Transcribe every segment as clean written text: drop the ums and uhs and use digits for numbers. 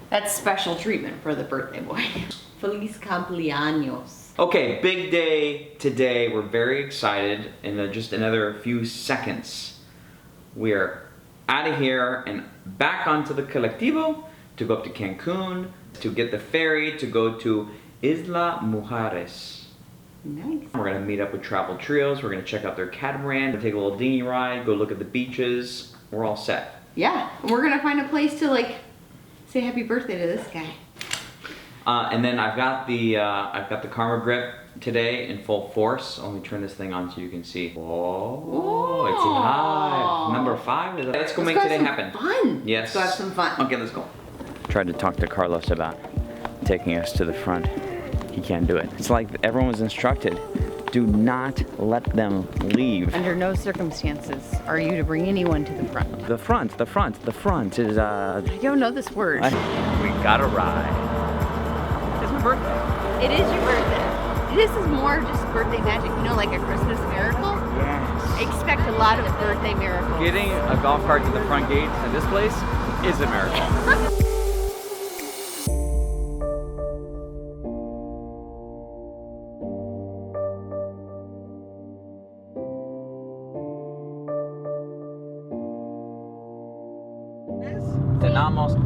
That's special treatment for the birthday boy. Feliz cumpleaños. Okay, big day today. We're very excited. In just another few seconds, we're out of here and back onto the Colectivo to go up to Cancun, to get the ferry to go to Isla Mujeres. Nice. We're gonna meet up with Travel Trios. We're gonna check out their catamaran, take a little dingy ride, go look at the beaches. We're all set. Yeah, and we're gonna find a place to like say happy birthday to this guy. And then I've got the Karma grip today in full force. Let me turn this thing on so you can see. Whoa, it's live. Number 5 is. Let's go make today happen. Fun. Yes. Let's go have some fun. Okay, let's go. Tried to talk to Carlos about taking us to the front. He can't do it. It's like everyone was instructed. Do not let them leave. Under no circumstances are you to bring anyone to the front. The front is I don't know this word. We gotta ride. It's my birthday. It is your birthday. This is more just birthday magic, you know, like a Christmas miracle. Yes. Expect a lot of birthday miracles. Getting a golf cart to the front gate at this place is a miracle.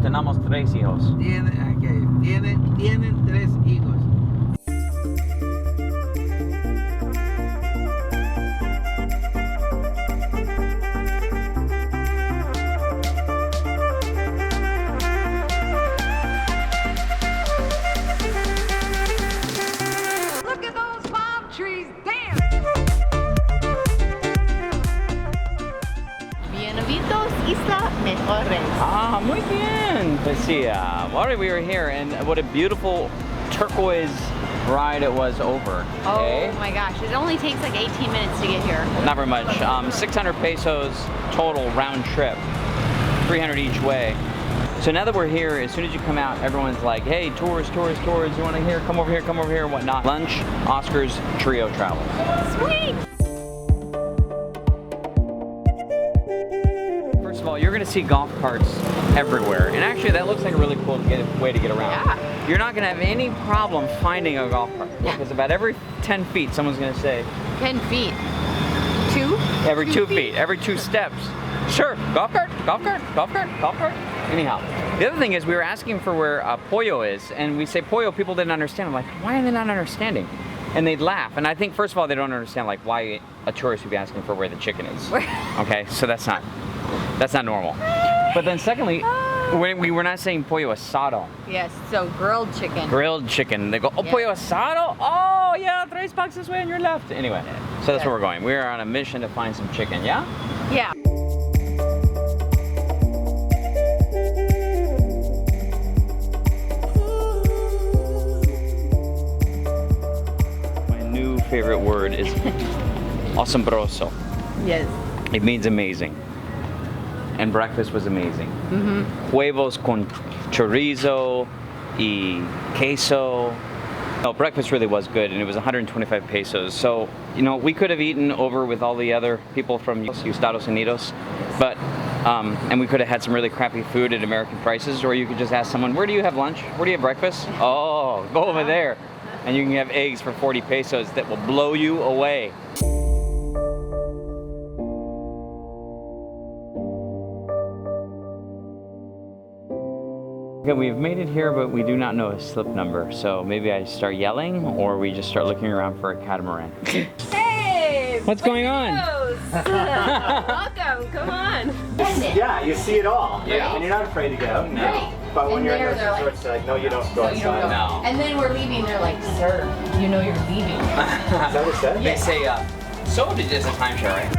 Tenemos 3 hijos. Tienen 3 hijos. Look at those palm trees, damn! Bienvenidos Isla Mujeres. Ah, muy bien. Let's see. Already we were here, and what a beautiful turquoise ride it was over. Oh my gosh, it only takes like 18 minutes to get here. Not very much. 600 pesos total round trip, 300 each way. So now that we're here, as soon as you come out, everyone's like, hey, tours, you want to hear, come over here, whatnot. Lunch, Oscar's Trio Travels. Sweet! First of all, you're going to see golf carts everywhere. And actually, that looks like a really cool way to get around. Yeah. You're not going to have any problem finding a golf cart. Yeah. Because about every 10 feet, someone's going to say... 10 feet. 2? Every 2 feet, every 2 steps. Sure, golf cart. Anyhow, the other thing is we were asking for where Pollo is, and we say Pollo, people didn't understand. I'm like, why are they not understanding? And they'd laugh. And I think, first of all, they don't understand like why a tourist would be asking for where the chicken is. Okay, so that's not normal. But then secondly, we're not saying pollo asado. Yes, so grilled chicken. Grilled chicken. They go, oh, pollo asado? Oh, yeah, 3 bucks this way on your left. Anyway, so that's where we're going. We're on a mission to find some chicken, yeah? Yeah. My new favorite word is asombroso. Yes. It means amazing. And breakfast was amazing. Huevos con chorizo y queso. No, breakfast really was good, and it was 125 pesos. So, you know, we could have eaten over with all the other people from Estados Unidos, but, and we could have had some really crappy food at American prices, or you could just ask someone, where do you have lunch? Where do you have breakfast? Oh, go over there. And you can have eggs for 40 pesos that will blow you away. Okay, we've made it here, but we do not know a slip number. So maybe I start yelling, or we just start looking around for a catamaran. Hey! What's going on? Welcome, come on. Yeah, you see it all. Yeah. And you're not afraid to go. No. Right. But when And you're in there those they're like, resorts, they're like, no, you don't go outside. No. And then we're leaving, they're like, sir, you know you're leaving. Is that what it said? They say, so did this a timeshare, right?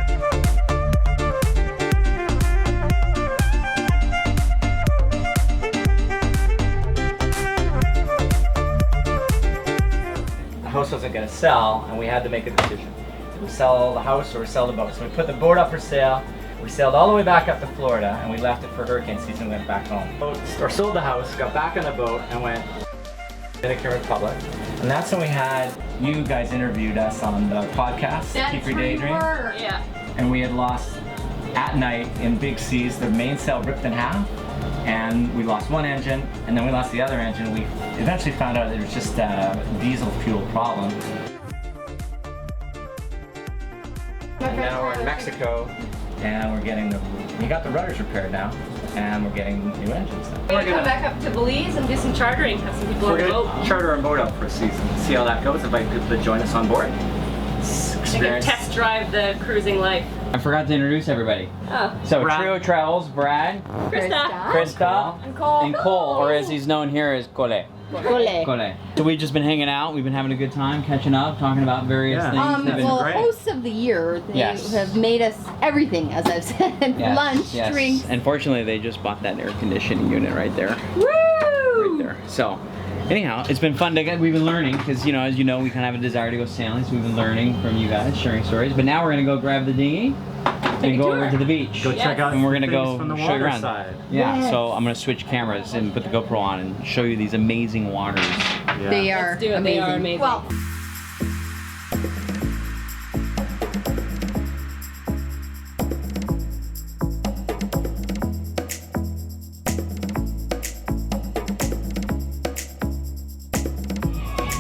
The house wasn't going to sell, and we had to make a decision. We sell the house or we sell the boat. So we put the boat up for sale. We sailed all the way back up to Florida, and we left it for hurricane season and went back home. Or sold the house, got back on the boat, and went to Dominican Republic. And that's when we had you guys interviewed us on the podcast, Keep Your Daydream. Yeah. And we had lost at night in big seas, the mainsail ripped in half. and we lost one engine, and then we lost the other engine. We eventually found out that it was just a diesel fuel problem. And now we're in Mexico, and we got the rudders repaired now, and we're getting new engines now. We're gonna come back up to Belize and do some chartering, have some people on the boat. Charter a boat out for a season, see how that goes, invite people to join us on board. They can test drive the cruising life. I forgot to introduce everybody. Oh. So Brad. Trio Travels, Brad, Krista, And Cole. and Cole, or as he's known here as Cole. Cole. Cole. So we've just been hanging out, we've been having a good time, catching up, talking about various Yeah. things. They've been Well, great. hosts of the year, they Yes. have made us everything, as I've said. Yes, Lunch, yes. drinks. Unfortunately, they just bought that air conditioning unit right there. Woo! Right there. So, anyhow, it's been fun to get. We've been learning because, you know, as you know, we kind of have a desire to go sailing, so we've been learning from you guys, sharing stories. But now we're gonna go grab the dinghy and go over to the beach. Go check out And we're gonna things go from the show you water around. side. Yeah. Yes. So I'm gonna switch cameras and put the GoPro on and show you these amazing waters. Yeah. They are Let's do it. amazing. They are amazing. Well,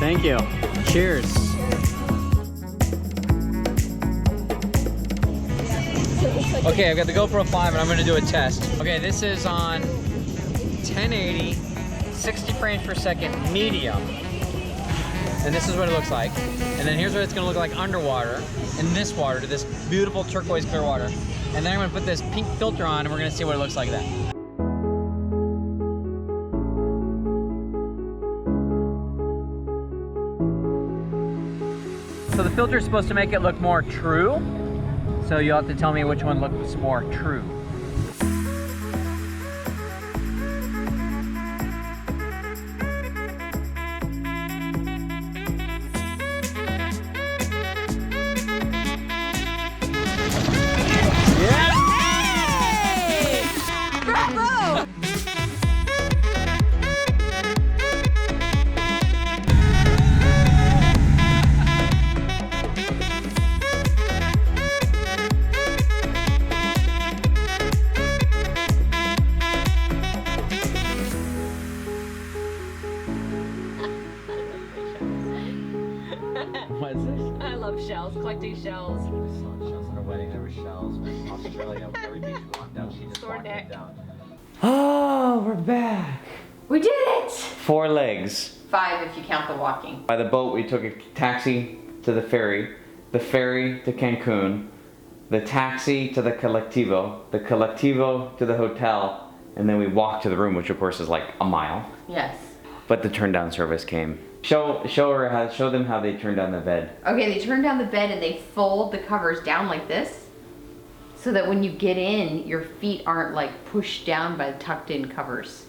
Thank you. Cheers. Okay, I've got the GoPro 5 and I'm gonna do a test. Okay, this is on 1080, 60 frames per second, medium. And this is what it looks like. And then here's what it's gonna look like underwater, in this water, to this beautiful turquoise clear water. And then I'm gonna put this pink filter on and we're gonna see what it looks like then. So the filter is supposed to make it look more true. So you'll have to tell me which one looks more true. bravo! What is this? I love shells, collecting shells. Shells at our wedding, there were shells. In Australia, every beach we walked down, she just Sword walked neck. it down. Oh, we're back. We did it! 4 legs. 5 if you count the walking. By the boat, we took a taxi to the ferry to Cancun, the taxi to the Colectivo to the hotel, and then we walked to the room, which of course is like a mile. Yes. But the turn down service came. Show them how they turn down the bed. Okay, they turn down the bed and they fold the covers down like this, so that when you get in, your feet aren't like pushed down by the tucked in covers.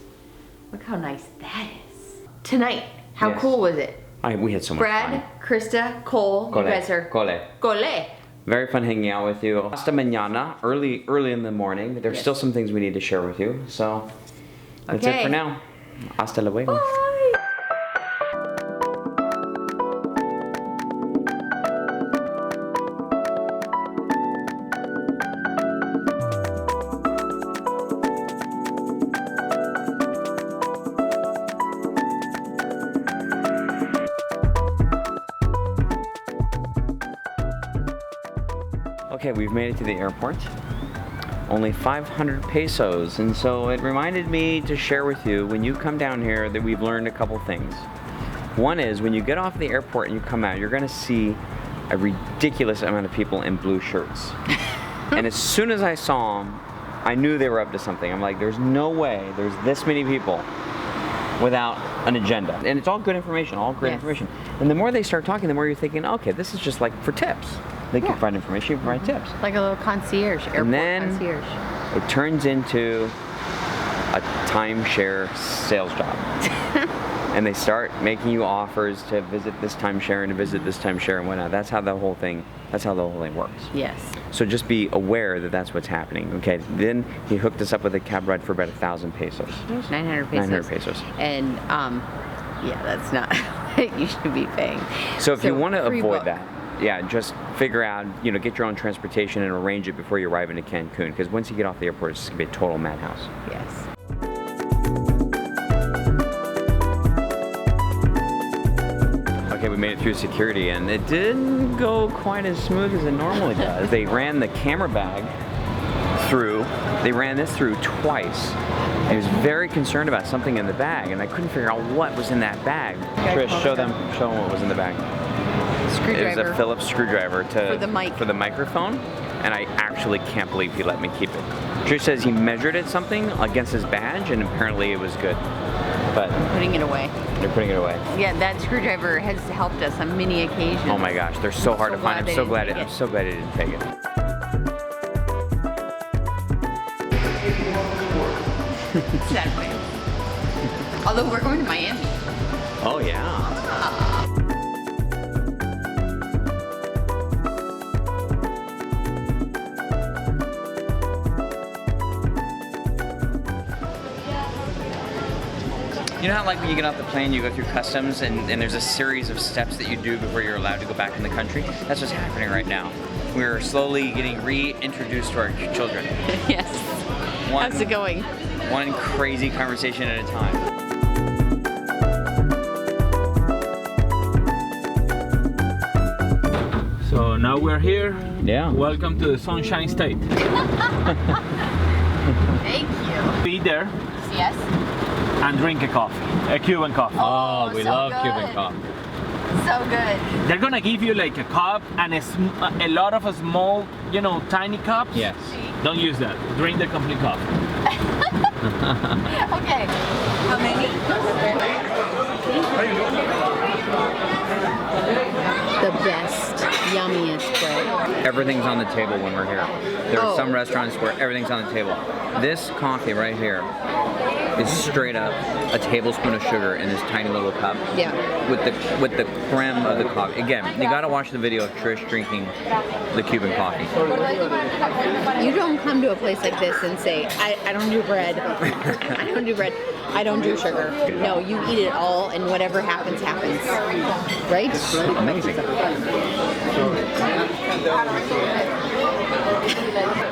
Look how nice that is. Tonight, how Yes. cool was it? We had so much Brad, Krista, Cole, you guys are Cole. Very fun hanging out with you. Hasta mañana, early in the morning. There's Yes. still some things we need to share with you. So that's it Okay. for now. Hasta luego. Bye. Okay, we've made it to the airport. Only 500 pesos, and so it reminded me to share with you when you come down here that we've learned a couple things. One is when you get off the airport and you come out, you're gonna see a ridiculous amount of people in blue shirts. And as soon as I saw them, I knew they were up to something. I'm like, there's no way there's this many people without an agenda. And it's all good information, all great Yes. information. And the more they start talking, the more you're thinking, okay, this is just like for tips. They can Yeah. provide information, you provide tips. Like a little concierge, airport And then concierge. it turns into a timeshare sales job. And they start making you offers to visit this timeshare and to visit this timeshare and whatnot. That's how the whole thing works. Yes. So just be aware that that's what's happening. Okay, then he hooked us up with a cab ride for about 1,000 pesos. 900 pesos. 900 pesos. And yeah, that's not what you should be paying. So if you want to pre-book. avoid that, yeah, just figure out, get your own transportation and arrange it before you arrive into Cancun. Because once you get off the airport, it's going to be a total madhouse. Yes. okay, we made it through security, and it didn't go quite as smooth as it normally does. They ran the camera bag through. They ran this through twice. I was very concerned about something in the bag, and I couldn't figure out what was in that bag. Trish, show them what was in the bag. Screwdriver. It was a Phillips screwdriver For the mic. for the microphone, and I actually can't believe he let me keep it. Trish says he measured it something against his badge, and apparently it was good. But Putting it away. they're putting it away. Yeah, that screwdriver has helped us on many occasions. Oh my gosh, they're so hard to find. I'm so glad I didn't take it. Exactly. Although we're going to Miami. Oh yeah. You know how like when you get off the plane, you go through customs and there's a series of steps that you do before you're allowed to go back in the country? That's what's happening right now. We're slowly getting reintroduced to our children. Yes. How's it going? One crazy conversation at a time. So now we're here. Yeah. Welcome to the Sunshine State. Thank you. Be there Yes. and drink a coffee, a Cuban coffee. Oh, we so love good. Cuban coffee. So good. They're gonna give you like a cup and a lot of small, you know, tiny cups. Yes. Don't use that. Drink the complete coffee. Okay. How many? The best, yummiest bread. Everything's on the table when we're here. There are some restaurants where everything's on the table. This coffee right here is straight up a tablespoon of sugar in this tiny little cup. Yeah. With the creme of the coffee. Again, you gotta watch the video of Trish drinking the Cuban coffee. You don't come to a place like this and say, I don't do bread. I don't do bread. I don't do sugar. No, you eat it all and whatever happens, happens. Right? Amazing.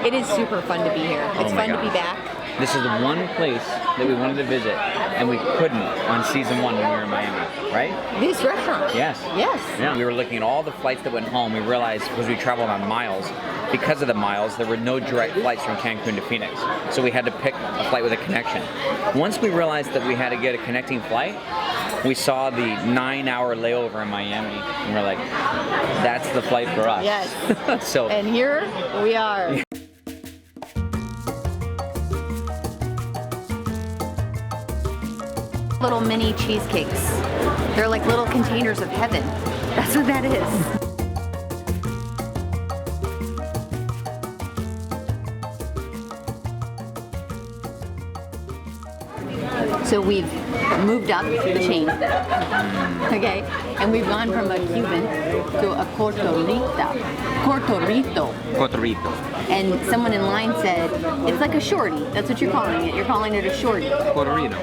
It is super fun to be here. It's Oh my fun to be gosh. back. This is the one place that we wanted to visit, and we couldn't on season 1 when we were in Miami, right? This restaurant. Yes. Yes. Yeah. We were looking at all the flights that went home. We realized, because we traveled on miles, because of the miles, there were no direct flights from Cancun to Phoenix. So we had to pick a flight with a connection. Once we realized that we had to get a connecting flight, we saw the 9-hour layover in Miami, and we're like, that's the flight for us. Yes. So. And here we are. Little mini cheesecakes. They're like little containers of heaven. That's what that is. So we've moved up the chain, okay? And we've gone from a Cuban to a Cortorito. Puerto Rico. And someone in line said, it's like a shorty. That's what you're calling it. You're calling it a shorty. Puerto Rico.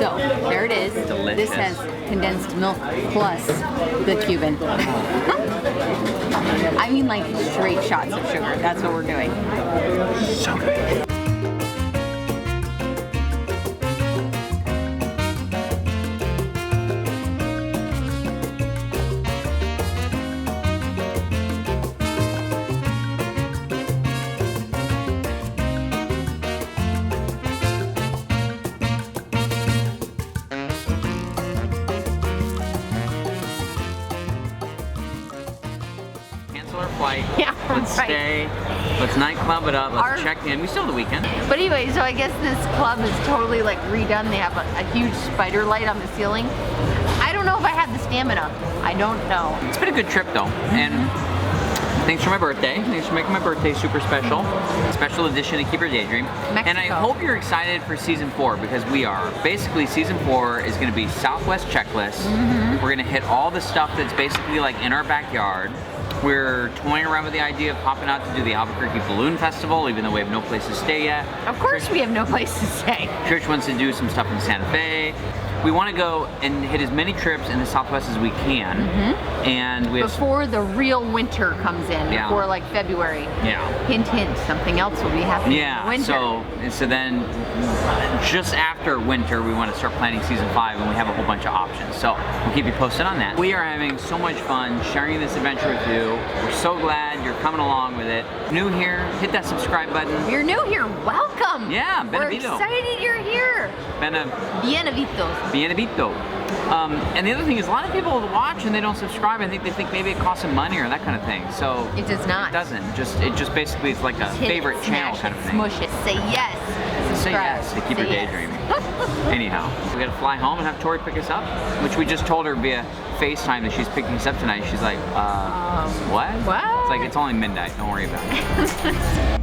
So, there it is. Delicious. This has condensed milk plus the Cuban. I mean like straight shots of sugar. That's what we're doing. So good. Flight. Yeah, Let's right. stay. Let's nightclub it up. Let's Our- check in. We still have the weekend. But anyway, so I guess this club is totally like redone. They have a huge spider light on the ceiling. I don't know if I have the stamina. I don't know. It's been a good trip though, and thanks for my birthday. Thanks for making my birthday super special. Special edition of Keep Your Daydream. And I Mexico. hope you're excited for season 4 because we are. Basically, season 4 is going to be Southwest checklist. We're going to hit all the stuff that's basically like in our backyard. We're toying around with the idea of popping out to do the Albuquerque Balloon Festival, even though we have no place to stay yet. Of course we have no place to stay. Trish wants to do some stuff in Santa Fe. we want to go and hit as many trips in the Southwest as we can. And we have Before the real winter comes in, Yeah. before like February. yeah. Hint, hint, something else will be happening in the Yeah, winter. so then just after winter we want to start planning season 5 and we have a whole bunch of options. So we'll keep you posted on that. We are having so much fun sharing this adventure with you. We're so glad you're coming along with it. New here, hit that subscribe button. If you're new here, welcome. Yeah, We're benvenuto. excited you're here. Bienvenidos. Bienvenido. And the other thing is a lot of people watch and they don't subscribe. I think they think maybe it costs some money or that kind of thing. So It does not. It doesn't. It just basically is like a Hit favorite it, channel smash kind of it, thing. Smush it. Say yes. Say Subscribe. yes to keep Say your yes. daydreaming. Anyhow, we gotta fly home and have Tori pick us up, which we just told her via FaceTime that she's picking us up tonight. She's like, what? What? It's like, it's only midnight, don't worry about it.